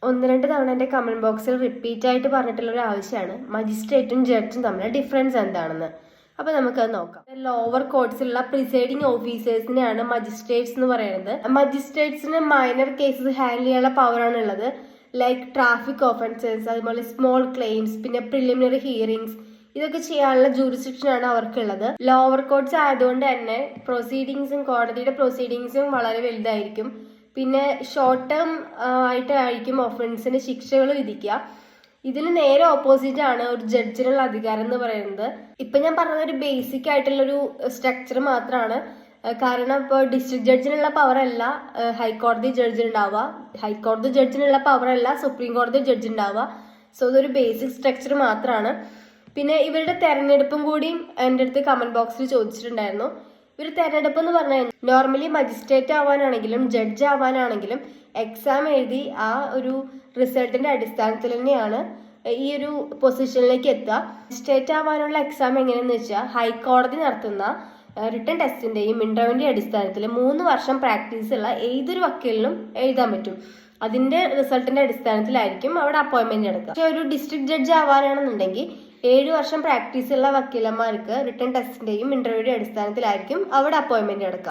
ഒന്ന് രണ്ട് തവണ എൻ്റെ കമന്റ് ബോക്സിൽ റിപ്പീറ്റ് ആയിട്ട് പറഞ്ഞിട്ടുള്ള ഒരു ആവശ്യമാണ് മജിസ്ട്രേറ്റും ജഡ്ജും തമ്മിലുള്ള ഡിഫറൻസ് എന്താണെന്ന്. അപ്പൊ നമുക്കത് നോക്കാം. ലോവർ കോർട്സിലുള്ള പ്രിസൈഡിംഗ് ഓഫീസേഴ്സിനെയാണ് മജിസ്ട്രേറ്റ്സ് എന്ന് പറയുന്നത്. മജിസ്ട്രേറ്റ്സിന് മൈനർ കേസസ് ഹാൻഡിൽ ചെയ്യാനുള്ള പവറാണ് ഉള്ളത്. ലൈക്ക് ട്രാഫിക് ഓഫൻസസ്, അതുപോലെ സ്മോൾ ക്ലെയിംസ്, പിന്നെ പ്രിലിമിനറി ഹിയറിംഗ്സ്, ഇതൊക്കെ ചെയ്യാനുള്ള ജൂറിസ്ഡിക്ഷൻ ആണ് അവർക്കുള്ളത്. ലോവർ കോർട്സ് ആയതുകൊണ്ട് തന്നെ പ്രൊസീഡിങ്സും കോടതിയുടെ പ്രൊസീഡിങ്സും വളരെ വലുതായിരിക്കും. പിന്നെ ഷോർട്ട് ടേം ആയിട്ടായിരിക്കും ഒഫൻസിന് ശിക്ഷകൾ വിധിക്കുക. ഇതിന് നേരെ ഓപ്പോസിറ്റ് ആണ് ഒരു ജഡ്ജിനുള്ള അധികാരം എന്ന് പറയുന്നത്. ഇപ്പൊ ഞാൻ പറഞ്ഞത് ഒരു ബേസിക് ആയിട്ടുള്ളൊരു സ്ട്രക്ചർ മാത്രമാണ്. കാരണം ഇപ്പോൾ ഡിസ്ട്രിക്ട് ജഡ്ജിനുള്ള പവർ അല്ല ഹൈക്കോടതി ജഡ്ജിനുണ്ടാവുക, ഹൈക്കോടതി ജഡ്ജിനുള്ള പവർ അല്ല സുപ്രീം കോടതി ജഡ്ജിനുണ്ടാവുക. സോ ഇതൊരു ബേസിക് സ്ട്രക്ചർ മാത്രമാണ്. പിന്നെ ഇവരുടെ തെരഞ്ഞെടുപ്പും കൂടിയും എൻ്റെ അടുത്ത് കമന്റ് ബോക്സിൽ ചോദിച്ചിട്ടുണ്ടായിരുന്നു. ഇവർ തെരഞ്ഞെടുപ്പ് എന്ന് പറഞ്ഞാൽ നോർമലി മജിസ്ട്രേറ്റ് ആവാനാണെങ്കിലും ജഡ്ജ് ആവാനാണെങ്കിലും എക്സാം എഴുതി ആ ഒരു റിസൾട്ടിന്റെ അടിസ്ഥാനത്തിൽ തന്നെയാണ് ഈ ഒരു പൊസിഷനിലേക്ക് എത്തുക. മജിസ്ട്രേറ്റ് ആവാനുള്ള എക്സാം എങ്ങനെയാണെന്ന് വെച്ചാൽ ഹൈക്കോടതി നടത്തുന്ന റിട്ടൺ ടെസ്റ്റിന്റെയും ഇന്റർവ്യൂവിന്റെയും അടിസ്ഥാനത്തിൽ 3 വർഷം പ്രാക്ടീസ് ഉള്ള ഏതൊരു വക്കീലിനും എഴുതാൻ പറ്റും. അതിന്റെ റിസൾട്ടിന്റെ അടിസ്ഥാനത്തിലായിരിക്കും അവിടെ അപ്പോയിന്റ്മെന്റ് എടുക്കുക. പക്ഷെ ഒരു ഡിസ്ട്രിക്ട് ജഡ്ജ് ആവാനാണെന്നുണ്ടെങ്കിൽ 7 വർഷം പ്രാക്ടീസ് ഉള്ള വക്കീലന്മാർക്ക് റിട്ടൺ ടെസ്റ്റിന്റെയും ഇന്റർവ്യൂവിന്റെയും അടിസ്ഥാനത്തിലായിരിക്കും അവിടെ അപ്പോയിന്റ്മെന്റ് എടുക്കുക.